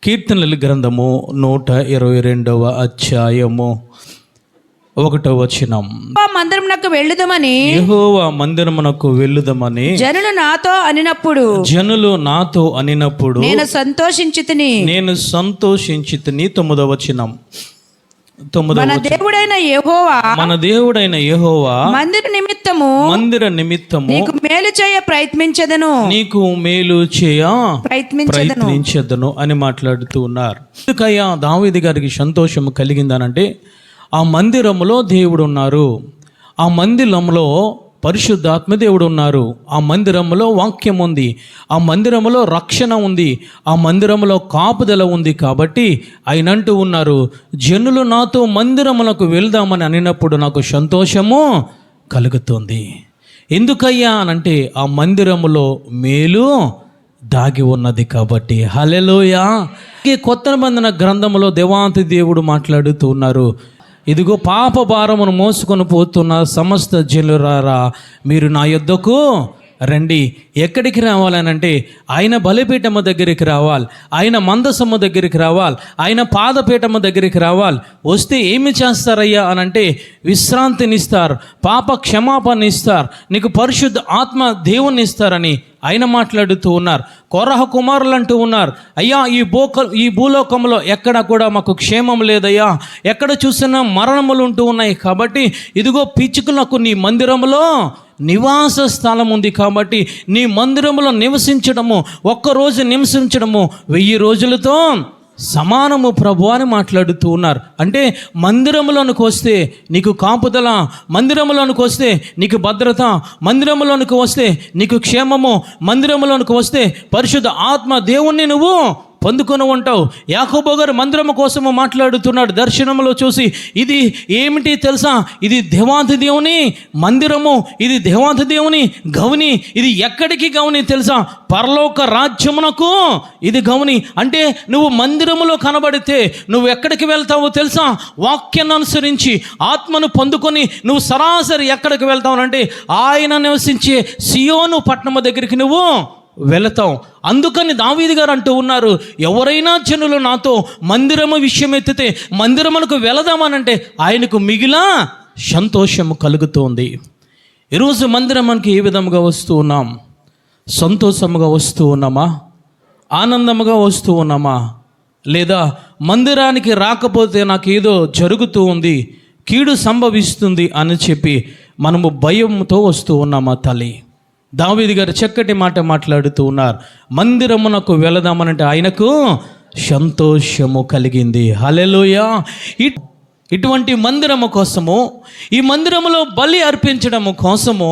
కీర్తనల గ్రంథము 122వ అధ్యాయము 1వ వచనం. మందిరమునకు వెళ్ళుదమని యెహోవా మందిరమునకు వెళ్ళుదమని జనులు నాతో అనినప్పుడు నేను సంతోషించితిని. 9వ వచనం. మన దేవుడైన యెహోవా మందిర నిమిత్తము నీకు మేలు చేయ ప్రయత్నించదను అని మాట్లాడుతూ ఉన్నారు. ఎందుకయ్యా దావీదు గారికి సంతోషం కలిగిందనంటే, ఆ మందిరములో దేవుడు ఉన్నారు, ఆ మందిరంలో పరిశుద్ధాత్మ దేవుడు ఉన్నారు, ఆ మందిరములో వాక్యం ఉంది, ఆ మందిరములో రక్షణ ఉంది, ఆ మందిరములో కాపుదల ఉంది. కాబట్టి ఆయన అంటూ ఉన్నారు, జనులు నాతో మందిరములకు వెళ్దామని అనినప్పుడు నాకు సంతోషము కలుగుతుంది. ఎందుకయ్యా అనంటే, ఆ మందిరములో మేలు దాగి ఉన్నది కాబట్టి. హల్లెలూయా. ఈ కొత్త నిబంధన గ్రంథములో దేవాతి దేవుడు మాట్లాడుతూ ఉన్నారు, ఇదిగో పాప భారమును మోసుకొని పోతున్న సమస్త జనులారా, మీరు నా యొద్దకు రండి. ఎక్కడికి రావాలనంటే, ఆయన బలిపీఠము దగ్గరికి రావాలి, ఆయన మందసము దగ్గరికి రావాలి, ఆయన పాదపీఠము దగ్గరికి రావాలి. వస్తే ఏమి చేస్తారయ్యా అనంటే, విశ్రాంతిని ఇస్తారు, పాప క్షమాపణ ఇస్తారు, నీకు పరిశుద్ధ ఆత్మ దేవుని ఇస్తారని ఆయన మాట్లాడుతూ ఉన్నారు. కొరహ కుమారులు అంటూ ఉన్నారు, అయ్యా ఈ భూలోకంలో ఎక్కడ కూడా మాకు క్షేమం లేదయ్యా, ఎక్కడ చూసినా మరణములు ఉంటూ ఉన్నాయి. కాబట్టి ఇదిగో పిచ్చుకలకు నీ మందిరంలో నివాస స్థలం ఉంది. కాబట్టి నీ మందిరంలో నివసించడము, ఒక్కరోజు నివసించడము 1000 రోజులతో సమానము ప్రభు అని మాట్లాడుతూ ఉన్నారు. అంటే మందిరంలోనికి వస్తే నీకు కాపుదల, మందిరంలోనికి వస్తే నీకు భద్రత, మందిరంలోనికి వస్తే నీకు క్షేమము, మందిరంలోనికి వస్తే పరిశుద్ధ ఆత్మ దేవుణ్ణి నువ్వు పొందుకొని ఉంటావు. యాకోబు గారు మందిరము కోసము మాట్లాడుతున్నాడు. దర్శనంలో చూసి, ఇది ఏమిటి తెలుసా, ఇది దేవాతి దేవుని మందిరము, ఇది దేవాతి దేవుని గౌని. ఇది ఎక్కడికి గౌని తెలుసా, పరలోక రాజ్యమునకు ఇది గౌని. అంటే నువ్వు మందిరములో కనబడితే నువ్వు ఎక్కడికి వెళ్తావో తెలుసా, వాక్యాన్ని అనుసరించి ఆత్మను పొందుకొని నువ్వు సరాసరి ఎక్కడికి వెళ్తావు అంటే, ఆయన నివసించే సియోను పట్టణము దగ్గరికి నువ్వు వెళతాం. అందుకని దావీదు గారు అంటూ ఉన్నారు, ఎవరైనా జనులు నాతో మందిరము విషయం ఎత్తితే మందిరమునకు వెళదామనంటే ఆయనకు మిగిలా సంతోషము కలుగుతుంది. ఈరోజు మందిరమునకు ఏ విధముగా వస్తూ ఉన్నాం? సంతోషముగా వస్తూ ఉన్నామా? ఆనందముగా వస్తూ ఉన్నామా? లేదా మందిరానికి రాకపోతే నాకు ఏదో జరుగుతూ ఉంది, కీడు సంభవిస్తుంది అని చెప్పి మనము భయంతో వస్తూ ఉన్నామా? తల్లి, దావీదు గారు చక్కటి మాట మాట్లాడుతూ ఉన్నారు, మందిరమునకు వెళదామనంటే ఆయనకు సంతోషము కలిగింది. హల్లెలూయా. ఇటువంటి మందిరము కోసము, ఈ మందిరములో బలి అర్పించడము కోసము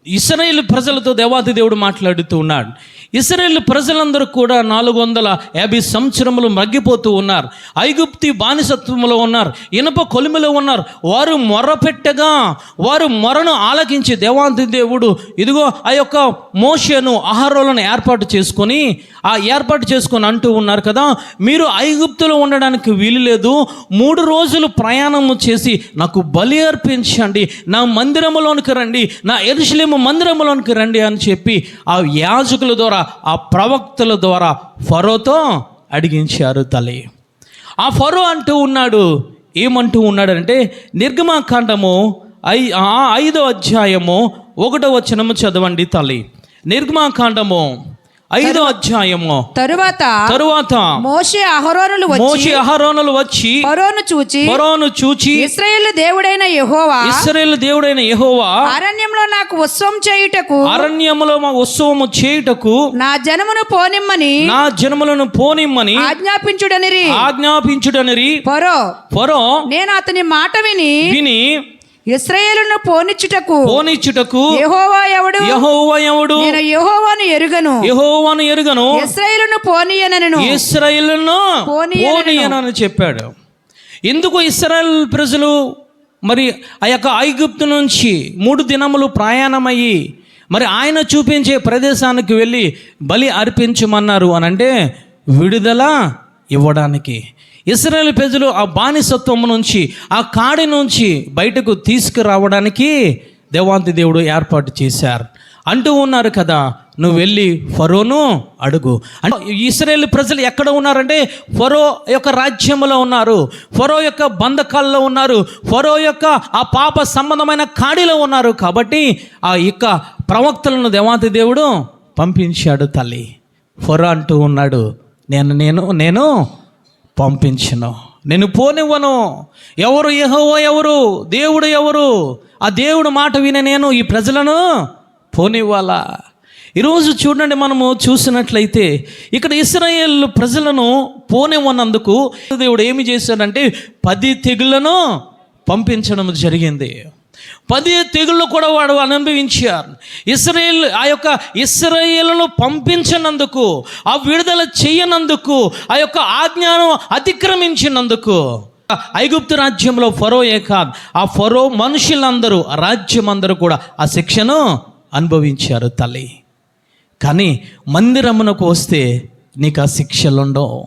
ఇశ్రాయేలు ప్రజలతో దేవాతి దేవుడు మాట్లాడుతూ ఉన్నాడు. ఇశ్రాయేలు ప్రజలందరూ కూడా 450 సంవత్సరములు మగ్గిపోతూ ఉన్నారు. ఐగుప్తి బానిసత్వంలో ఉన్నారు, ఇనప కొలిమిలో ఉన్నారు. వారు మొరపెట్టగా వారు మొరను ఆలకించి దేవాతి దేవుడు ఇదిగో ఆ యొక్క మోషేను అహరోలను ఏర్పాటు చేసుకొని అంటూ ఉన్నారు కదా, మీరు ఐగుప్తులో ఉండడానికి వీలు లేదు, 3 రోజులు ప్రయాణము చేసి నాకు బలి అర్పించండి, నా మందిరములోనికి రండి, నా యెరూషలేము మందిరములోనికి రండి అని చెప్పి ఆ యాజకుల ద్వారా, ఆ ప్రవక్తల ద్వారా ఫరోతో అడిగించారు. తల్లి, ఆ ఫరో అంటూ ఉన్నాడు, ఏమంటూ ఉన్నాడంటే, నిర్గమాకాండము 5వ అధ్యాయము 1వ వచనము చదవండి తల్లి. నిర్గమాకాండము 5వ అధ్యాయము తరువాత మోషే అహరోనులు వచ్చి ఫరోను చూచి ఇశ్రాయేలు దేవుడైన యెహోవా అరణ్యంలో నాకు ఉత్సవం చేయుటకు నా జనములను పోనిమ్మని ఆజ్ఞాపించుడనిరి. ఫరో నేను అతని మాట విని ఇశ్రాయేలును పోనిచ్చుటకు యెహోవా ఎవడు? నేను యెహోవాను ఎరుగను. ఇశ్రాయేలును పోనీయనని చెప్పాడు. ఎందుకు ఇశ్రాయేల్ ప్రజలు మరి ఆ యొక్క ఐగుప్తు నుంచి 3 దినములు ప్రయాణమయ్యి మరి ఆయన చూపించే ప్రదేశానికి వెళ్ళి బలి అర్పించమన్నారు అనంటే, విడుదల ఇవ్వడానికి. ఇశ్రాయేల్ ప్రజలు ఆ బానిసత్వం నుంచి, ఆ కాడి నుంచి బయటకు తీసుకురావడానికి దేవాతి దేవుడు ఏర్పాటు చేశారు. అంటూ ఉన్నారు కదా, నువ్వు వెళ్ళి ఫరోను అడుగు. అంటే ఇశ్రాయేలు ప్రజలు ఎక్కడ ఉన్నారంటే ఫరో యొక్క రాజ్యంలో ఉన్నారు, ఫరో యొక్క బంధకాల్లో ఉన్నారు, ఫరో యొక్క ఆ పాప సంబంధమైన కాడిలో ఉన్నారు. కాబట్టి ఆ యొక్క ప్రవక్తలను దేవాతి దేవుడు పంపించాడు తల్లి. ఫరో అంటూ ఉన్నాడు, నేను పంపించను, నేను పోనివ్వను. ఎవరు యెహోవా ఎవరు, దేవుడు ఎవరు, ఆ దేవుడు మాట వినే నేను ఈ ప్రజలను పోనివ్వాలా? ఈరోజు చూడండి, మనము చూసినట్లయితే ఇక్కడ ఇశ్రాయేల్ ప్రజలను పోనివ్వనందుకు దేవుడు ఏమి చేశాడంటే 10 తెగుళ్లను పంపించడం జరిగింది. 10 తెగుళ్ళు కూడా వాడు అనుభవించారు. ఇశ్రాయేలును పంపించినందుకు, ఆ విడుదల చేయనందుకు, ఆ యొక్క ఆజ్ఞను అతిక్రమించినందుకు ఐగుప్తు రాజ్యంలో ఫరోయే కాదు, ఆ ఫరో మనుషులందరూ, ఆ రాజ్యం అందరూ కూడా ఆ శిక్షను అనుభవించారు తల్లి. కానీ మందిరమునకు వస్తే నీకు ఆ శిక్షలుండవు.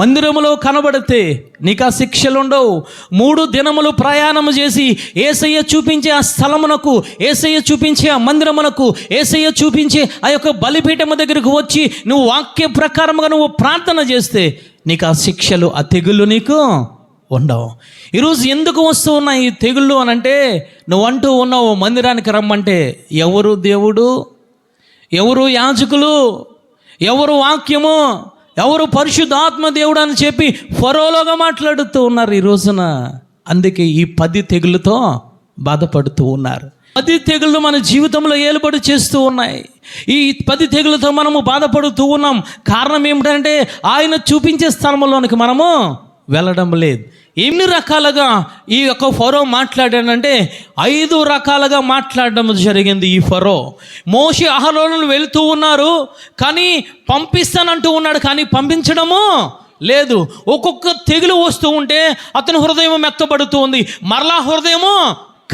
మందిరములో కనబడితే నీకు ఆ శిక్షలుండవు. 3 దినములు ప్రయాణము చేసి యేసయ్య చూపించే ఆ స్థలమునకు, యేసయ్య చూపించే ఆ మందిరమునకు, యేసయ్య చూపించే ఆ యొక్క బలిపీఠము దగ్గరకు వచ్చి నువ్వు వాక్య ప్రకారముగా నువ్వు ప్రార్థన చేస్తే నీకు ఆ శిక్షలు, ఆ తెగుళ్ళు నీకు ఉండవు. ఈరోజు ఎందుకు వస్తూ ఉన్నాయి ఈ తెగుళ్ళు అని అంటే, నువ్వు అంటూ ఉన్నావు మందిరానికి రమ్మంటే ఎవరు దేవుడు, ఎవరు యాజకులు, ఎవరు వాక్యము, ఎవరు పరిశుద్ధాత్మ దేవుడు అని చెప్పి ఫరోలోగా మాట్లాడుతూ ఉన్నారు ఈ రోజున. అందుకే ఈ 10 తెగుళ్ళతో బాధపడుతూ ఉన్నారు. 10 తెగుళ్ళు మన జీవితంలో ఏలుబడి చేస్తూ ఉన్నాయి. ఈ 10 తెగుళ్ళతో మనము బాధపడుతూ ఉన్నాం. కారణం ఏమిటంటే ఆయన చూపించే స్థలంలోనికి మనము వెళ్ళడం లేదు. ఎన్ని రకాలుగా ఈ యొక్క ఫరో మాట్లాడాడంటే 5 రకాలుగా మాట్లాడడం జరిగింది. ఈ ఫరో మోషే అహరోనులు వెళ్తూ ఉన్నారు, కానీ పంపిస్తానంటూ ఉన్నాడు, కానీ పంపించడము లేదు. ఒక్కొక్క తెగులు వస్తూ ఉంటే అతని హృదయం మెత్తబడుతూ ఉంది, మరలా హృదయము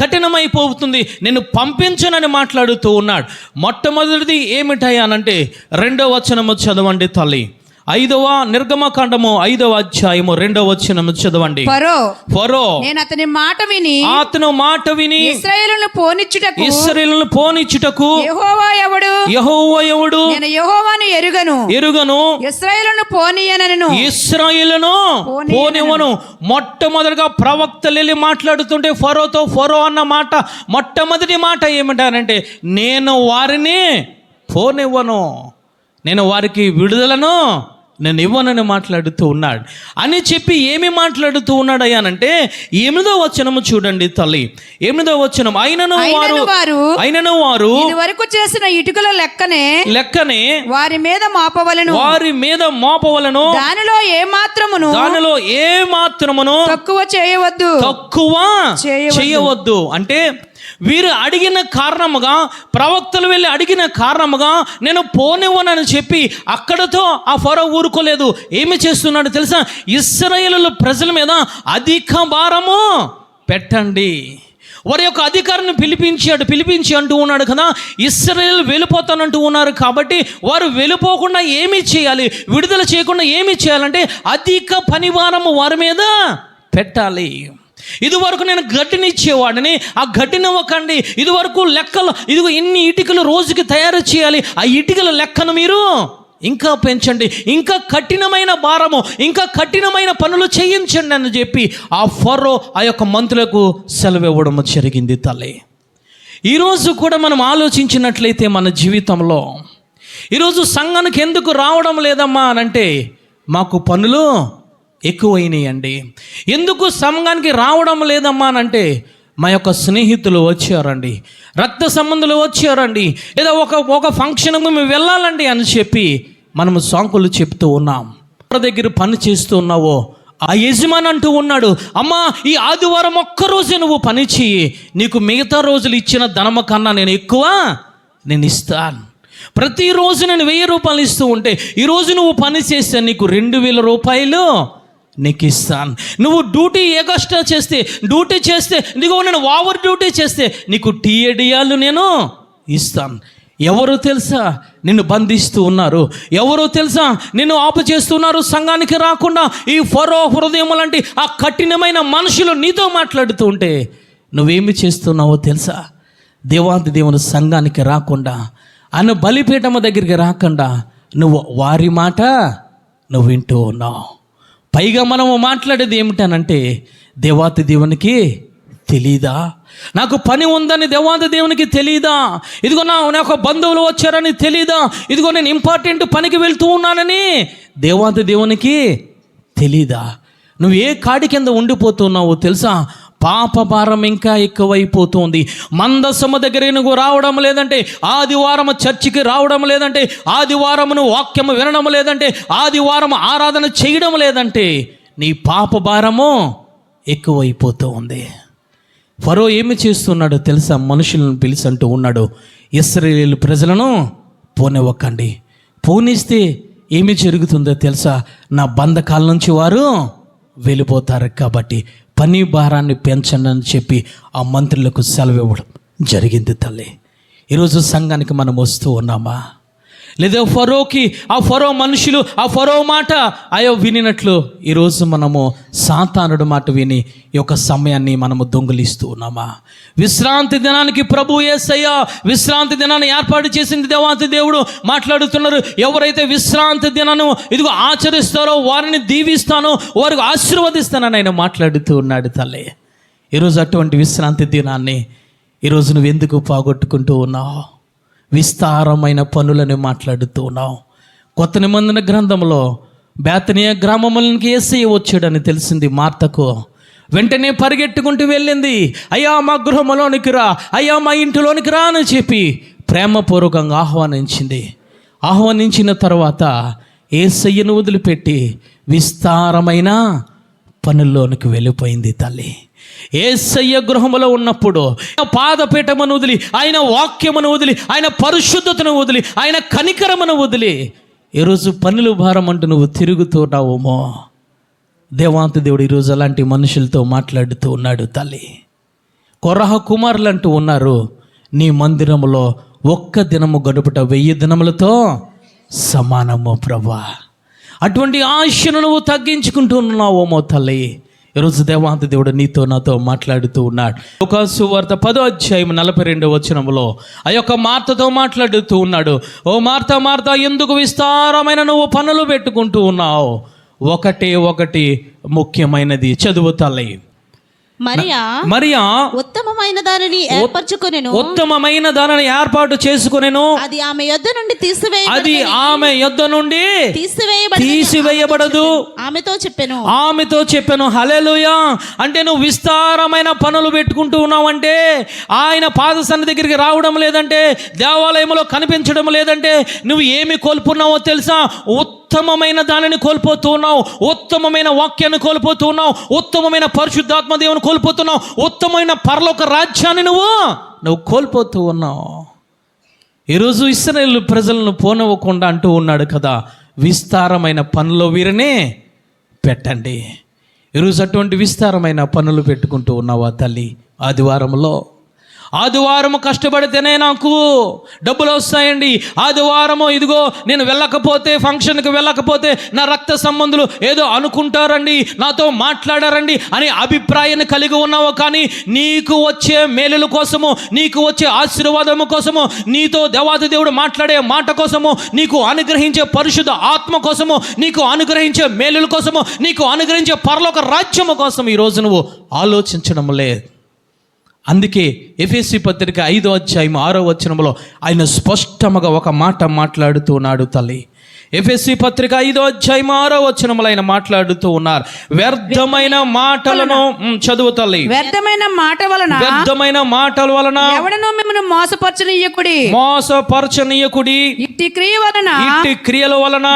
కఠినమైపోతుంది. నేను పంపించనని మాట్లాడుతూ ఉన్నాడు. మొట్టమొదటిది ఏమిటయ్యానంటే 2వ వచనము చదవండి తల్లి. 5వ నిర్గమకాండము 5వ అధ్యాయము 2వ వచనము చదవండి. ఫరో నేను అతని మాట విని ఇశ్రాయేలును పోనిచ్చుటకు యెహోవా ఎవడు, నేను యెహోవాను ఎరుగను, ఇశ్రాయేలును పోనివ్వను. మొట్టమొదటిగా ప్రవక్తలు వెళ్ళి మాట్లాడుతుంటే ఫరో అన్న మాట, మొట్టమొదటి మాట ఏమిటారంటే నేను వారిని పోనివ్వను, నేను వారికి విడుదలను నేను ఇవ్వనని మాట్లాడుతూ ఉన్నాడు అని చెప్పి ఏమి మాట్లాడుతూ ఉన్నాడు అయ్యానంటే 8వ వచనము చూడండి తల్లి. 8వ వచనం, అయినను వారు ఇదివరకు చేసిన ఇటుకల లెక్కనే వారి మీద మోపవలెను, దానిలో ఏ మాత్రమును తక్కువ చేయవద్దు. అంటే వీరు అడిగిన కారణముగా, ప్రవక్తలు వెళ్ళి అడిగిన కారణముగా నేను పోనివ్వనని చెప్పి అక్కడతో ఆ ఫరో ఊరుకోలేదు. ఏమి చేస్తున్నాడు తెలుసా? ఇశ్రాయేలు ప్రజల మీద అధిక భారము పెట్టండి. వారి యొక్క అధికారాన్ని పిలిపించి అంటూ ఉన్నాడు కదా, ఇశ్రాయేలు వెళ్ళిపోతానంటూ ఉన్నారు. కాబట్టి వారు వెళ్ళిపోకుండా ఏమి చేయాలి, విడుదల చేయకుండా ఏమి చేయాలంటే అధిక పనిభారము వారి మీద పెట్టాలి. ఇదివరకు నేను గడ్డిని ఇచ్చేవాడిని, ఆ గడ్డినివ్వకండి. ఇదివరకు లెక్కలు, ఇదిగో ఇన్ని ఇటుకలు రోజుకి తయారు చేయాలి, ఆ ఇటుకల లెక్కను మీరు ఇంకా పెంచండి, ఇంకా కఠినమైన భారము, ఇంకా కఠినమైన పనులు చేయించండి అని చెప్పి ఆ ఫరో ఆ యొక్క మంత్రులకు సెలవు ఇవ్వడం జరిగింది తల్లి. ఈరోజు కూడా మనం ఆలోచించినట్లయితే మన జీవితంలో ఈరోజు సంఘానికి ఎందుకు రావడం లేదమ్మా అని అంటే మాకు పనులు ఎక్కువైనాయండి. ఎందుకు సంఘానికి రావడం లేదమ్మా అని అంటే మా యొక్క స్నేహితులు వచ్చారండి, రక్త సంబంధులు వచ్చారండి, లేదా ఒక ఫంక్షన్కి మేము వెళ్ళాలండి అని చెప్పి మనము సాకులు చెప్తూ ఉన్నాం. ఎవరి దగ్గర పని చేస్తూ ఉన్నావో ఆ యజమాని అంటూ ఉన్నాడు, అమ్మా ఈ ఆదివారం ఒక్కరోజే నువ్వు పని చెయ్యి, నీకు మిగతా రోజులు ఇచ్చిన ధనము కన్నా నేను ఇస్తాను. ప్రతిరోజు నేను 1000 రూపాయలు ఇస్తూ ఉంటే ఈరోజు నువ్వు పని చేస్తే నీకు 2000 రూపాయలు నీకు ఇస్తాను. నువ్వు డ్యూటీ చేస్తే నీకు నేను ఓవర్ డ్యూటీ చేస్తే నీకు టీఏడియాలు నేను ఇస్తాను. ఎవరు తెలుసా నిన్ను బంధిస్తూ ఉన్నారు, ఎవరో తెలుసా నిన్ను ఆపు చేస్తున్నారు సంఘానికి రాకుండా. ఈ ఫరో హృదయం లాంటి ఆ కఠినమైన మనుషులు నీతో మాట్లాడుతూ ఉంటే నువ్వేమి చేస్తున్నావో తెలుసా? దేవాది దేవుని సంఘానికి రాకుండా, ఆయన బలిపీఠము దగ్గరికి రాకుండా నువ్వు వారి మాట నువ్వు వింటూ ఉన్నావు. పైగా మనము మాట్లాడేది ఏమిటనంటే, దేవాతి దేవునికి తెలీదా? నాకు పని ఉందని దేవాది దేవునికి తెలీదా? ఇదిగో నాకు బంధువులు వచ్చారని తెలీదా? ఇదిగో నేను ఇంపార్టెంట్ పనికి వెళ్తూ ఉన్నానని దేవాది దేవునికి తెలీదా? నువ్వు ఏ కాడి కింద ఉండిపోతున్నావో తెలుసా? పాప భారం ఇంకా ఎక్కువైపోతుంది. మందసము దగ్గర నువ్వు రావడం లేదంటే, ఆదివారం చర్చికి రావడం లేదంటే, ఆదివారం నువ్వు వాక్యము వినడం లేదంటే, ఆదివారం ఆరాధన చేయడం లేదంటే నీ పాప భారము ఎక్కువైపోతూ ఉంది. ఫరో ఏమి చేస్తున్నాడో తెలుసా? మనుషులను పిలిచి అంటూ ఉన్నాడు, ఇశ్రాయేలు ప్రజలను పోనివ్వకండి. పోనిస్తే ఏమి జరుగుతుందో తెలుసా? నా బంధకాల నుంచి వారు వెళ్ళిపోతారు. కాబట్టి పని భారాన్ని పెంచండి అని చెప్పి ఆ మంత్రులకు సెలవు ఇవ్వడం జరిగింది. తల్లి, ఈరోజు సంఘానికి మనం వస్తూ ఉన్నామా? లేదా ఆ ఫరో మనుషులు ఆ ఫరో మాట వినినట్లు ఈరోజు మనము సాతానుడు మాట విని ఈ యొక్క సమయాన్ని మనము దొంగిలిస్తూ ఉన్నామా? విశ్రాంతి దినానికి ప్రభు యేసయ్య విశ్రాంతి దినాన్ని ఏర్పాటు చేసింది దేవాతి దేవుడు. మాట్లాడుతున్నారు, ఎవరైతే విశ్రాంతి దినాన్ని ఇదిగో ఆచరిస్తారో వారిని దీవిస్తానో, వారికి ఆశీర్వదిస్తానని ఆయన మాట్లాడుతూ ఉన్నాడు. తల్లి, ఈరోజు అటువంటి విశ్రాంతి దినాన్ని ఈరోజు నువ్వు ఎందుకు పోగొట్టుకుంటూ ఉన్నావు? విస్తారమైన పనులని మాట్లాడుతూ ఉన్నావు. కొత్త నిబంధన గ్రంథంలో బేతనియ గ్రామములకి యేసయ్య వచ్చాడని తెలిసింది మార్తకు. వెంటనే పరిగెట్టుకుంటూ వెళ్ళింది, అయ్యా మా గృహంలోనికి రా, అయ్యా మా ఇంటిలోనికి రా అని చెప్పి ప్రేమపూర్వకంగా ఆహ్వానించిన తర్వాత యేసయ్యను వదిలిపెట్టి విస్తారమైన పనుల్లోనికి వెళ్ళిపోయింది. తల్లి, యేసయ్య గృహములో ఉన్నప్పుడు పాదపీఠమును వదిలి, ఆయన వాక్యమును వదిలి, ఆయన పరిశుద్ధతను వదిలి, ఆయన కనికరమును వదిలి ఈరోజు పనులు భారం అంటూ నువ్వు తిరుగుతున్నావేమో. దేవాంత దేవుడు ఈరోజు అలాంటి మనుషులతో మాట్లాడుతూ ఉన్నాడు. తల్లి, కొరహ కుమారులు అంటూ ఉన్నారు, నీ మందిరములో ఒక్క దినము గడుపుట 1000 దినములతో సమానము ప్రభా. అటువంటి ఆశను నువ్వు తగ్గించుకుంటూ ఉన్నావేమో తల్లి. ఈరోజు దేవాంత దేవుడు నీతో నాతో మాట్లాడుతూ ఉన్నాడు. లూకా సువార్త 10వ అధ్యాయం 42వ వచనంలో ఆ యొక్క మార్తతో మాట్లాడుతూ ఉన్నాడు, ఓ మార్త మార్త, ఎందుకు విస్తారమైన నువ్వు పనులు పెట్టుకుంటూ ఉన్నావు? ఒకటి ముఖ్యమైనది. చదువు తల్లి. మరియా ఉత్తమమైన దానిని ఏర్పాటు చేసుకొనెను, అది ఆమె యొద్ద నుండి తీసివేయబడదు ఆమెతో చెప్పెను. హల్లెలూయా. అంటే నువ్వు విస్తారమైన పనులు పెట్టుకుంటూ ఉన్నావంటే, ఆయన పాద సన్నిధి దగ్గరికి రావడం లేదంటే, దేవాలయంలో కనిపించడం లేదంటే నువ్వు ఏమి కోల్పోన్నావో తెలుసా? ఉత్తమమైన దానిని కోల్పోతూ ఉన్నావు, ఉత్తమమైన వాక్యాన్ని కోల్పోతూ ఉన్నావు, ఉత్తమమైన పరిశుద్ధాత్మ దేవుని కోల్పోతున్నావు, ఉత్తమమైన పరలోక రాజ్యాన్ని నువ్వు కోల్పోతూ ఉన్నావు. ఈరోజు ఇశ్రాయేలు ప్రజలను పోనివ్వకుండా అంటూ ఉన్నాడు కదా, విస్తారమైన పనుల్లో వీరిని పెట్టండి. ఈరోజు అటువంటి విస్తారమైన పనులు పెట్టుకుంటూ ఉన్నావా తల్లి? ఆదివారము కష్టపడితేనే నాకు డబ్బులు వస్తాయండి. ఆదివారము ఇదిగో నేను వెళ్ళకపోతే, ఫంక్షన్కి వెళ్ళకపోతే నా రక్త సంబంధులు ఏదో అనుకుంటారండి, నాతో మాట్లాడారండి అని అభిప్రాయాన్ని కలిగి ఉన్నావు. కానీ నీకు వచ్చే మేలుల కోసము, నీకు వచ్చే ఆశీర్వాదము కోసము, నీతో దేవాది దేవుడు మాట్లాడే మాట కోసము, నీకు అనుగ్రహించే పరిశుద్ధ ఆత్మ కోసము, నీకు అనుగ్రహించే మేలుల కోసము, నీకు అనుగ్రహించే పరలోక రాజ్యము కోసం ఈరోజు నువ్వు ఆలోచించడం లేదు. అందుకే ఎఫెసీ పత్రిక 5వ అధ్యాయం 6వ వచనంలో ఆయన స్పష్టముగా ఒక మాట మాట్లాడుతున్నాడు తల్లి. ఎఫెసీ పత్రిక 5వ అధ్యాయం 6వ వచనంలో ఆయన మాట్లాడుతూ ఉన్నారు, వ్యర్థమైన మాటలను చదువు తల్లి. వ్యర్థమైన మాటల వలన ఎవడనో మిమ్మల్ని మోసపరచనీయకుడి. ఇట్టి క్రియల వలన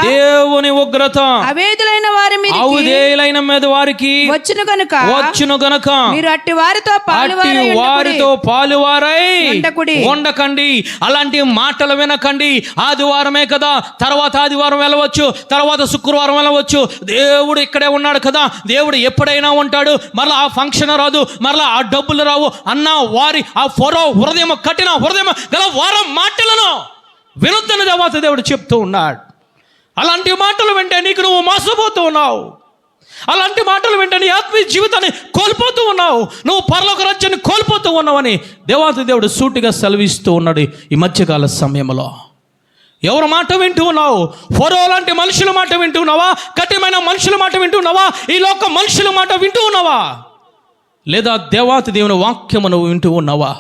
దేవుని ఉగ్రత అవిధేయులైన మీద వారికి వచ్చును గనుక మీరు అట్టి వారితో పాలువారై ఉండకండి. అలాంటి మాటలు వినకండి. ఆదివారమే కదా, తర్వాత ఆదివారం వెళ్ళవచ్చు, తర్వాత శుక్రవారం వెళ్ళవచ్చు. దేవుడు ఇక్కడే ఉన్నాడు కదా, దేవుడు ఎప్పుడైనా ఉంటాడు. మరలా ఆ ఫంక్షన్ రాదు, మరలా ఆ డబ్బులు రావు అన్న వారి ఆ ఫరో హృదయం, కఠిన హృదయం గల వారం మాటలను వినొద్దని దేవత దేవుడు చెప్తూ ఉన్నాడు. అలాంటి మాటలు వింటే నీకు నువ్వు మోసపోతూ ఉన్నావు. అలాంటి మాటలు వింటే నీ ఆత్మీయ జీవితాన్ని కోల్పోతూ ఉన్నావు, నువ్వు పరలోక రాజ్యాన్ని కోల్పోతూ ఉన్నావని దేవాతి దేవుడు సూటిగా సెలవిస్తూ ఉన్నాడు ఈ మధ్యకాల సమయంలో. ఎవరి మాట వింటూ ఉన్నావు? ఫరో లాంటి మనుషుల మాట వింటూ ఉన్నావా? కఠినమైన మనుషుల మాట వింటూ ఉన్నావా? ఈ లోక మనుషుల మాట వింటూ ఉన్నావా? లేదా దేవాతి దేవుని వాక్యము నువ్వు వింటూ ఉన్నావా?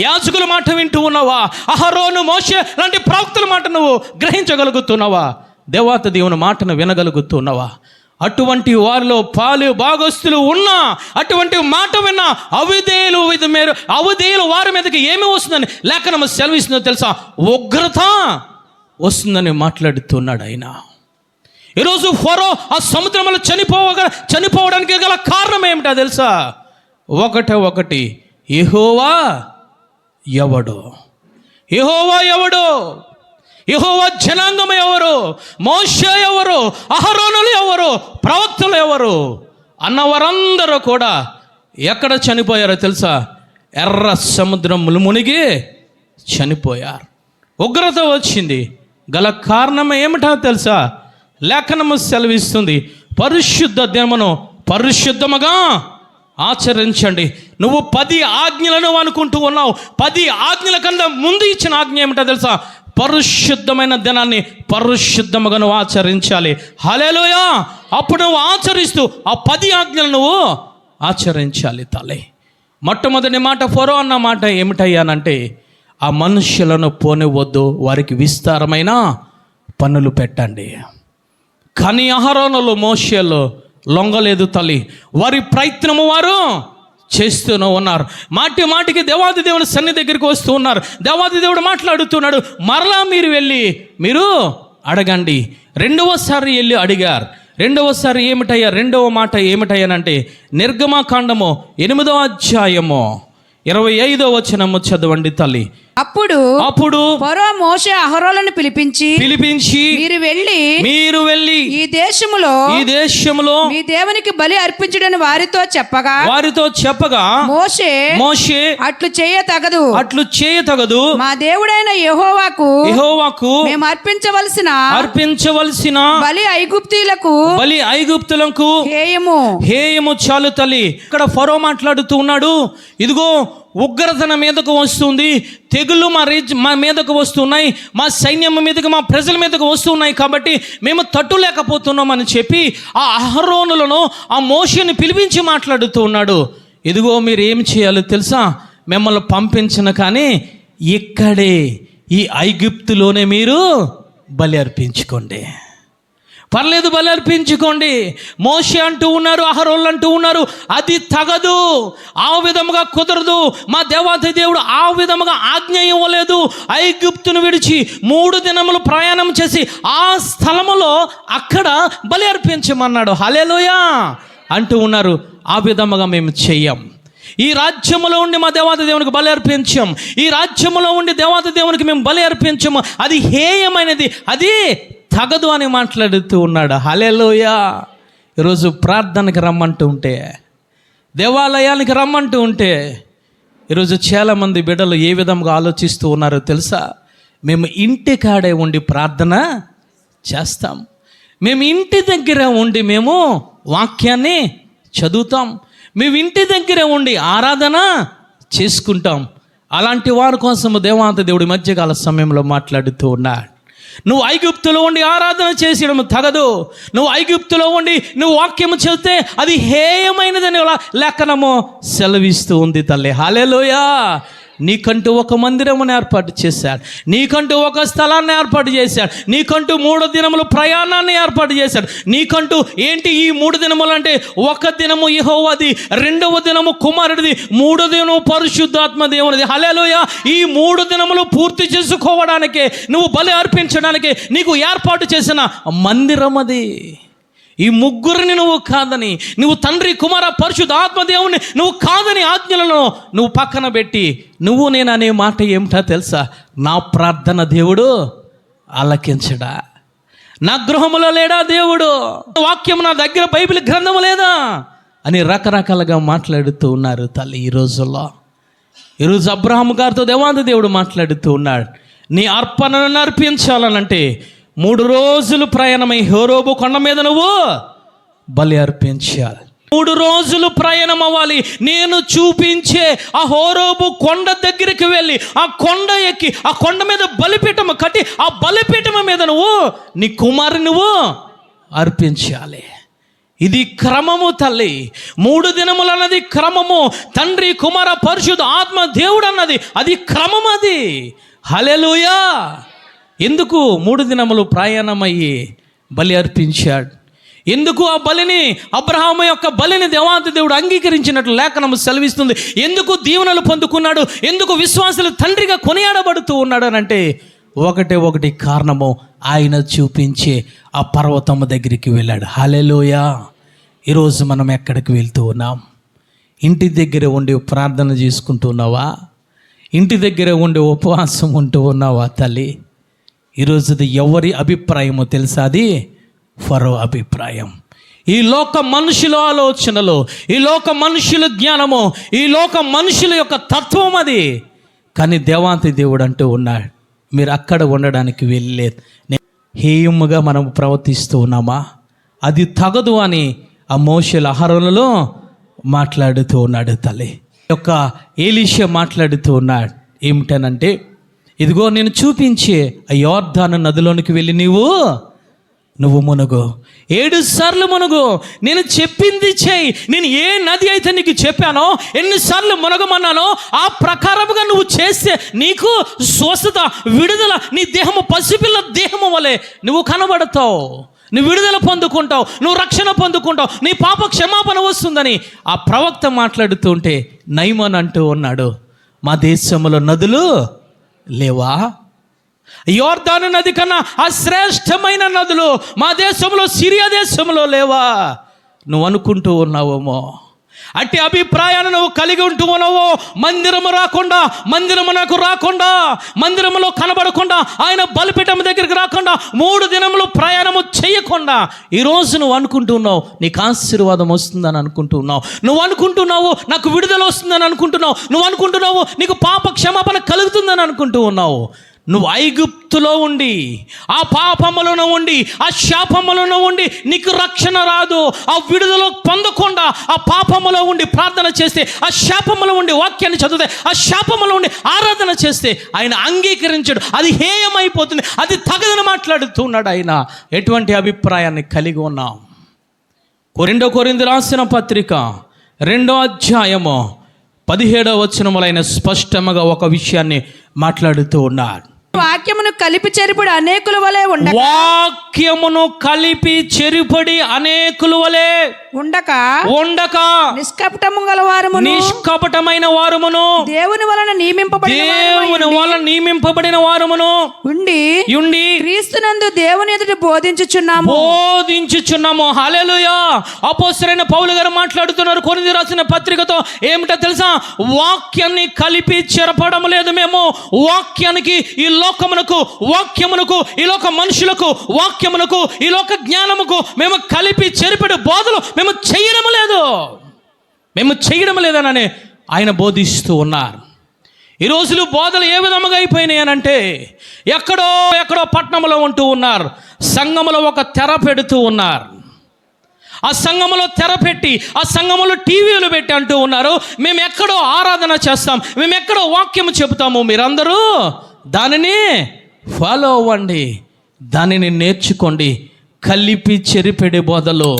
యాజకుల మాట వింటూ ఉన్నావా? అహరోను, మోషే లాంటి ప్రవక్తల మాట నువ్వు గ్రహించగలుగుతున్నావా? దేవాతి దేవుని మాటను వినగలుగుతున్నావా? అటువంటి వారిలో పాలు భాగస్తులు ఉన్నా, అటువంటి మాట విన్నా అవిధేయులు వారి మీదకి ఏమి వస్తుందని లేఖనం సెలవిస్తుందో తెలుసా? ఉగ్రత వస్తుందని మాట్లాడుతున్నాడు ఆయన. ఈరోజు ఫరో ఆ సముద్రంలో చనిపోవడానికి గల కారణం ఏమిటో తెలుసా? ఒకటి యెహోవా ఎవడు? యెహోవా ఎవడు? యెహోవా జనాంగం ఎవరు? మోషే ఎవరు? అహరోనులు ఎవరు? ప్రవక్తలు ఎవరు అన్నవారందరూ కూడా ఎక్కడ చనిపోయారో తెలుసా? ఎర్ర సముద్రములు మునిగి చనిపోయారు. ఉగ్రత వచ్చింది. గల కారణం ఏమిటో తెలుసా? లేఖనము సెలవిస్తుంది, పరిశుద్ధ దినమును పరిశుద్ధముగా ఆచరించండి. నువ్వు 10 ఆజ్ఞలను అనుకుంటూ ఉన్నావు. 10 ఆజ్ఞల కన్నా ముందు ఇచ్చిన ఆజ్ఞ ఏమిటో తెలుసా? పరిశుద్ధమైన దినాన్ని పరిశుద్ధముగా నువ్వు ఆచరించాలి. హల్లెలూయా! అప్పుడు నువ్వు ఆచరిస్తూ ఆ 10 ఆజ్ఞలు నువ్వు ఆచరించాలి తల్లి. మొట్టమొదటి మాట ఫరో అన్న మాట ఏమిటయ్యానంటే, ఆ మనుష్యులను పోనివద్దు, వారికి విస్తారమైన పన్నులు పెట్టండి. కానీ అహరోనులు, మోషేలు లొంగలేదు తల్లి. వారి ప్రయత్నము వారు చేస్తూనే ఉన్నారు. మాటికి దేవాది దేవుని సన్నిధి దగ్గరికి వస్తూ ఉన్నారు. దేవాది దేవుడు మాట్లాడుతున్నాడు, మరలా మీరు వెళ్ళి మీరు అడగండి. రెండవసారి వెళ్ళి అడిగారు. రెండవసారి ఏమిటయ్యా? రెండవ మాట ఏమిటయ్యానంటే, నిర్గమకాండము 8వ అధ్యాయము 25వ వచనము చదవండి తల్లి. అప్పుడు ఫరో మోషే అహరోలను పిలిపించి మీరు వెళ్ళి ఈ దేశములో మీ దేవునికి బలి అర్పించుడని వారితో చెప్పగా మోషే అట్లు చేయతగదు మా దేవుడైన యెహోవాకు మేము అర్పించవలసిన బలి ఐగుప్తీయులకు హేయము చాలు తల్లి. ఇక్కడ ఫరో మాట్లాడుతూ ఉన్నాడు, ఇదిగో ఉగ్రత నా మీదకు వస్తుంది, తెగుళ్ళు మా మీదకు వస్తున్నాయి, మా సైన్యం మీదకు, మా ప్రజల మీదకు వస్తున్నాయి, కాబట్టి మేము తట్టులేకపోతున్నామని చెప్పి ఆ అహరోనులను, ఆ మోషేని పిలిపించి మాట్లాడుతూ ఉన్నాడు. ఇదిగో మీరు ఏం చేయాలో తెలుసా? మిమ్మల్ని పంపించిన కానీ ఇక్కడే ఈ ఐగుప్తులోనే మీరు బలి అర్పించుకోండి. పర్లేదు, బలి అర్పించుకోండి. మోషే అంటూ ఉన్నారు, అహరోన్లు అంటూ ఉన్నారు, అది తగదు, ఆ విధముగా కుదరదు. మా దేవాతి దేవుడు ఆ విధముగా ఆజ్ఞ ఇవ్వలేదు. ఐగుప్తును విడిచి 3 దినములు ప్రయాణం చేసి ఆ స్థలములో అక్కడ బలి అర్పించమన్నాడు. హల్లెలూయా అంటూ ఉన్నారు. ఆ విధముగా మేము చెయ్యం. ఈ రాజ్యములో ఉండి మా దేవాతి దేవునికి బలి అర్పించాం. ఈ రాజ్యములో ఉండి దేవాతి దేవునికి మేము బలి అర్పించాము. అది హేయమైనది, అది తగదు అని మాట్లాడుతూ ఉన్నాడు. హల్లెలూయా! ఈరోజు ప్రార్థనకి రమ్మంటూ ఉంటే, దేవాలయానికి రమ్మంటూ ఉంటే, ఈరోజు చాలామంది బిడ్డలు ఏ విధంగా ఆలోచిస్తూ ఉన్నారో తెలుసా? మేము ఇంటి కాడే ఉండి ప్రార్థన చేస్తాం, మేము ఇంటి దగ్గర ఉండి మేము వాక్యాన్ని చదువుతాం, మేము ఇంటి దగ్గర ఉండి ఆరాధన చేసుకుంటాం. అలాంటి వారి కోసము దేవాంత దేవుడి మధ్యకాల సమయంలో మాట్లాడుతూ ఉన్నాడు. నువ్వు ఐగుప్తులో ఉండి ఆరాధన చేసేయడం తగదు. నువ్వు ఐగుప్తులో ఉండి నువ్వు వాక్యము చదివితే అది హేయమైనదని లేఖనము సెలవిస్తూ ఉంది తల్లి. హల్లెలూయా! నీకంటూ ఒక మందిరమును ఏర్పాటు చేశాడు, నీకంటూ ఒక స్థలాన్ని ఏర్పాటు చేశాడు, నీకంటూ 3 దినముల ప్రయాణాన్ని ఏర్పాటు చేశాడు. నీకంటూ ఏంటి ఈ 3 దినములు అంటే, 1 దినము యెహోవాది, 2వ దినము కుమారుడిది, 3వ దినము పరిశుద్ధాత్మ దేవునిది. హల్లెలూయా! ఈ 3 దినములు పూర్తి చేసుకోవడానికే, నువ్వు బలి అర్పించడానికి నీకు ఏర్పాటు చేసిన మందిరం అది. ఈ ముగ్గురిని నువ్వు కాదని, నువ్వు తండ్రి, కుమార, పరిశుద్ధ ఆత్మదేవుని నువ్వు కాదని ఆజ్ఞలను నువ్వు పక్కన పెట్టి నువ్వు నేను అనే మాట ఏమిటో తెలుసా? నా ప్రార్థన దేవుడు ఆలకించడా? నా గృహములో లేడా దేవుడు? వాక్యం నా దగ్గర, బైబిల్ గ్రంథము లేదా అని రకరకాలుగా మాట్లాడుతూ ఉన్నారు తల్లి. ఈరోజు అబ్రహాము గారితో దేవాది దేవుడు మాట్లాడుతూ ఉన్నాడు. నీ అర్పణను అర్పించాలనంటే 3 రోజులు ప్రయాణమై హోరేబు కొండ మీద నువ్వు బలి అర్పించాలి. 3 రోజులు ప్రయాణం అవ్వాలి. నేను చూపించే ఆ హోరేబు కొండ దగ్గరికి వెళ్ళి ఆ కొండ ఎక్కి ఆ కొండ మీద బలిపీఠం కట్టి ఆ బలిపీఠం మీద నువ్వు నీ కుమారుని నువ్వు అర్పించాలి. ఇది క్రమము తల్లి. 3 దినములు అన్నది క్రమము. తండ్రి కుమార పరిశుద్ధ ఆత్మ దేవుడు అన్నది అది క్రమం. అది హల్లెలూయా. ఎందుకు 3 దినములు ప్రయాణమయ్యి బలి అర్పించాడు? ఎందుకు ఆ బలిని, అబ్రహాము యొక్క బలిని దేవాది దేవుడు అంగీకరించినట్లు లేఖనము సెలవిస్తుంది. ఎందుకు దీవెనలు పొందుకున్నాడు? ఎందుకు విశ్వాసులు తండ్రిగా కొనియాడబడుతూ ఉన్నాడు అని అంటే ఒకటి కారణము, ఆయన చూపించే ఆ పర్వతము దగ్గరికి వెళ్ళాడు. హల్లెలూయా. ఈరోజు మనం ఎక్కడికి వెళ్తూ ఉన్నాం? ఇంటి దగ్గర ఉండి ప్రార్థన చేసుకుంటూ ఉన్నావా? ఇంటి దగ్గర ఉండి ఉపవాసం ఉంటూ ఉన్నావా తల్లి? ఈరోజుది ఎవరి అభిప్రాయమో తెలుసా? అది ఫరో అభిప్రాయం. ఈ లోక మనుషుల ఆలోచనలు, ఈ లోక మనుషుల జ్ఞానము, ఈ లోక మనుషుల యొక్క తత్వం అది. కానీ దేవాంతి దేవుడు అంటూ ఉన్నాడు, మీరు అక్కడ ఉండడానికి వెళ్ళలేదు. హేయముగా మనం ప్రవర్తిస్తూ ఉన్నామా? అది తగదు అని ఆ మోషేల ఆహారంలో మాట్లాడుతూ ఉన్నాడు తల్లి. యొక్క ఏలీషా మాట్లాడుతూ ఉన్నాడు ఏమిటనంటే, ఇదిగో నేను చూపించే ఆ యోర్దాను నదిలోనికి వెళ్ళి నువ్వు మునుగు, 7 సార్లు మునుగు, నేను చెప్పింది చేయి. నేను ఏ నది అయితే నీకు చెప్పానో, ఎన్నిసార్లు మునగమన్నానో ఆ ప్రకారముగా నువ్వు చేస్తే నీకు స్వస్థత, విడుదల, నీ దేహము పసిపిల్ల దేహము వలె నువ్వు కనబడతావు, నువ్వు విడుదల పొందుకుంటావు, నువ్వు రక్షణ పొందుకుంటావు, నీ పాప క్షమాపణ వస్తుందని ఆ ప్రవక్త మాట్లాడుతూ ఉంటే నయమాన్ అంటూ ఉన్నాడు, మా దేశంలో నదులు లేవా? యోర్దాను నది కన్నా ఆ శ్రేష్టమైన నదులు మా దేశంలో, సిరియా దేశంలో లేవా? నువ్వు అనుకుంటూ ఉన్నావేమో. అట్టి అభిప్రాయాన్ని నువ్వు కలిగి ఉంటూ ఉన్నావో, మందిరము నాకు రాకుండా, మందిరములో కనబడకుండా, ఆయన బలిపీఠం దగ్గరికి రాకుండా, 3 దినములు ప్రయాణము చేయకుండా ఈరోజు నువ్వు అనుకుంటున్నావు నీకు ఆశీర్వాదం వస్తుందని అనుకుంటున్నావు. నువ్వు అనుకుంటున్నావు నాకు విడుదల వస్తుందని అనుకుంటున్నావు. నువ్వు అనుకుంటున్నావు నీకు పాప క్షమాపణ కలుగుతుందని అనుకుంటూ ఉన్నావు. నువ్వు ఐగుప్తులో ఉండి, ఆ పాపములను ఉండి, ఆ శాపములను ఉండి నీకు రక్షణ రాదు. ఆ విడుదల పొందకుండా ఆ పాపములో ఉండి ప్రార్థన చేస్తే, ఆ శాపములో ఉండి వాక్యాన్ని చదివితే, ఆ శాపములో ఉండి ఆరాధన చేస్తే ఆయన అంగీకరించడు. అది హేయమైపోతుంది, అది తగదని మాట్లాడుతున్నాడు ఆయన. ఎటువంటి అభిప్రాయాన్ని కలిగి ఉన్నాం? 2 కొరింథీయులకు రాసిన పత్రిక 2వ అధ్యాయము 17వ వచనములైన స్పష్టంగా ఒక విషయాన్ని మాట్లాడుతూ ఉన్నాడు. వాక్యమును కలిపి చెరిపడి అనేకుల వలె ఉండక నిష్కపటము గల వారమును, నిష్కపటమైన వారమును, దేవుని వలన నియమింపబడిన వారమును ఉండి క్రీస్తునందు దేవుని ఎదుట బోధించుచున్నాము. హల్లెలూయా. అపోస్తలుడైన పౌలు గారు మాట్లాడుతున్నారు కొరింథీయులకు రాసిన పత్రికతో. ఏమిటో తెలుసా? వాక్యాన్ని కలిపి చెరపడం లేదు మేము. వాక్యానికి, ఈ లోకమునకు, వాక్యమునకు, ఈ లోక మనుషులకు, వాక్యమునకు, ఈ లోక జ్ఞానముకు మేము కలిపి చెరిపెడు బోధలు మేము చేయడం లేదనని ఆయన బోధిస్తూ ఉన్నారు. ఈ రోజులు బోధలు ఏ విధముగా అయిపోయినాయి అని అంటే, ఎక్కడో పట్టణంలో ఉంటూ ఉన్నారు, సంఘములో ఒక తెర పెడుతూ ఉన్నారు. ఆ సంఘములో తెర పెట్టి, ఆ సంఘములో టీవీలు పెట్టి అంటూ ఉన్నారు, మేము ఎక్కడో ఆరాధన చేస్తాం, మేము ఎక్కడో వాక్యము చెబుతాము, మీరందరూ దానిని ఫాలో అవ్వండి, దానిని నేర్చుకోండి. కలిపి చెరిపెడే బోధలు.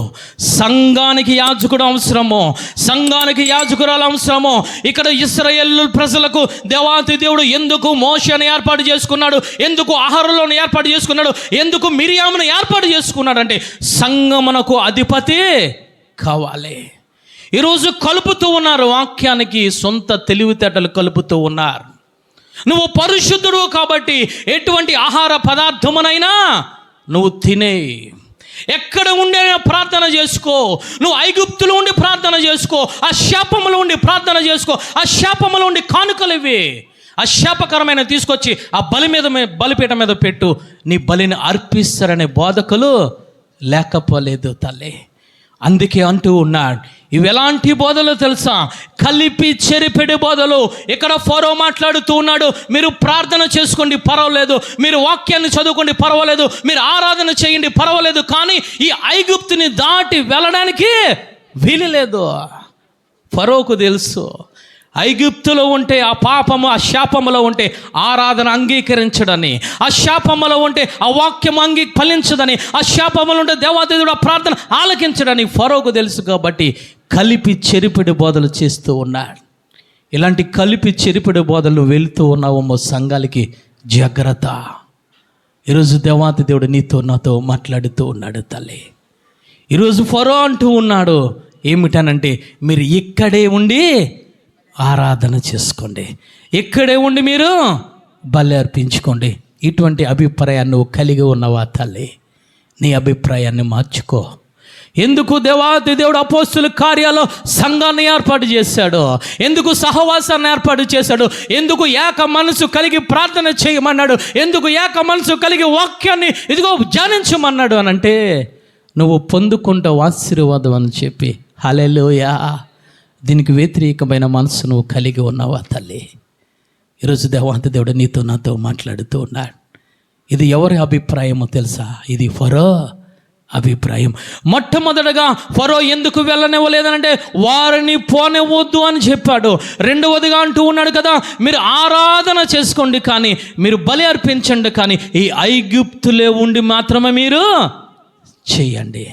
సంఘానికి యాజకుడు అవసరము, సంఘానికి యాజకురాలు అవసరము. ఇక్కడ ఇశ్రాయేలు ప్రజలకు దేవాతి దేవుడు ఎందుకు మోషేను ఏర్పాటు చేసుకున్నాడు, ఎందుకు అహరోనును ఏర్పాటు చేసుకున్నాడు, ఎందుకు మిరియామును ఏర్పాటు చేసుకున్నాడు అంటే సంఘమునకు అధిపతి కావాలి. ఈరోజు కలుపుతూ ఉన్నారు, వాక్యానికి సొంత తెలివితేటలు కలుపుతూ ఉన్నారు. నువ్వు పరిశుద్ధుడు కాబట్టి ఎటువంటి ఆహార పదార్థమునైనా నువ్వు తినే, ఎక్కడ ఉండే ప్రార్థన చేసుకో. నువ్వు ఐగుప్తులో ఉండి ప్రార్థన చేసుకో, ఆ శాపములో ఉండి ప్రార్థన చేసుకో, ఆ శాపములో ఉండి కానుకలు ఇవి, ఆ శాపకరమైన తీసుకొచ్చి ఆ బలిపీఠం మీద పెట్టు, నీ బలిని అర్పిస్తారనే బోధకులు లేకపోలేదు తల్లి. అందుకే అంటూ ఉన్నాడు, ఇవి ఎలాంటి బోధలు తెలుసా? కలిపి చెరిపెడి బోధలు. ఇక్కడ ఫరో మాట్లాడుతూ ఉన్నాడు, మీరు ప్రార్థన చేసుకోండి పర్వాలేదు, మీరు వాక్యాన్ని చదువుకోండి పర్వాలేదు, మీరు ఆరాధన చేయండి పర్వాలేదు, కానీ ఈ ఐగుప్తుని దాటి వెళ్ళడానికి వీలు లేదు. ఫరోకు తెలుసు, ఐగుప్తులో ఉంటే ఆ పాపము, ఆ శాపములో ఉంటే ఆరాధన అంగీకరించడని, ఆ శాపములో ఉంటే ఆ వాక్యం ఫలించదని, ఆ శాపములో ఉంటే దేవాదేవుడు ఆ ప్రార్థన ఆలకించడని ఫరోకు తెలుసు. కాబట్టి కలిపి చెరిపిడి బోధలు చేస్తూ ఉన్నాడు. ఇలాంటి కలిపి చెరిపిడి బోధలు వెళుతూ ఉన్నావేమో సంఘాలకి జాగ్రత్త. ఈరోజు దేవాతి దేవుడు నీతో నాతో మాట్లాడుతూ ఉన్నాడు తల్లి. ఈరోజు ఫరో అంటూ ఉన్నాడు ఏమిటనంటే, మీరు ఇక్కడే ఉండి ఆరాధన చేసుకోండి, ఇక్కడే ఉండి మీరు బలి అర్పించుకోండి. ఇటువంటి అభిప్రాయాన్ని నువ్వు కలిగి ఉన్నవా తల్లి? నీ అభిప్రాయాన్ని మార్చుకో. ఎందుకు దేవాది దేవుడు అపోస్తుల కార్యాల్లో సంఘాన్ని ఏర్పాటు చేశాడు? ఎందుకు సహవాసాన్ని ఏర్పాటు చేశాడు? ఎందుకు ఏక మనసు కలిగి ప్రార్థన చేయమన్నాడు? ఎందుకు ఏక మనసు కలిగి వాక్యాన్ని ఇదిగో ధ్యానించమన్నాడు అని అంటే, నువ్వు పొందుకుంటావు ఆశీర్వాదం అని చెప్పి. హల్లెలూయా. దీనికి వ్యతిరేకమైన మనసు నువ్వు కలిగి ఉన్నావా తల్లి? ఈరోజు దేవాంత దేవుడు నీతో నాతో మాట్లాడుతూ ఉన్నాడు. ఇది ఎవరి అభిప్రాయమో తెలుసా? ఇది ఫరో అభిప్రాయం. మొట్టమొదటగా ఫరో ఎందుకు వెళ్ళనివ్వలేదనంటే, వారిని పోనివ్వద్దు అని చెప్పాడు. రెండవదిగా అంటూ ఉన్నాడు కదా, మీరు ఆరాధన చేసుకోండి కానీ మీరు బలి అర్పించండి, కానీ ఈ ఐగుప్తులే ఉండి మాత్రమే మీరు చేయండి.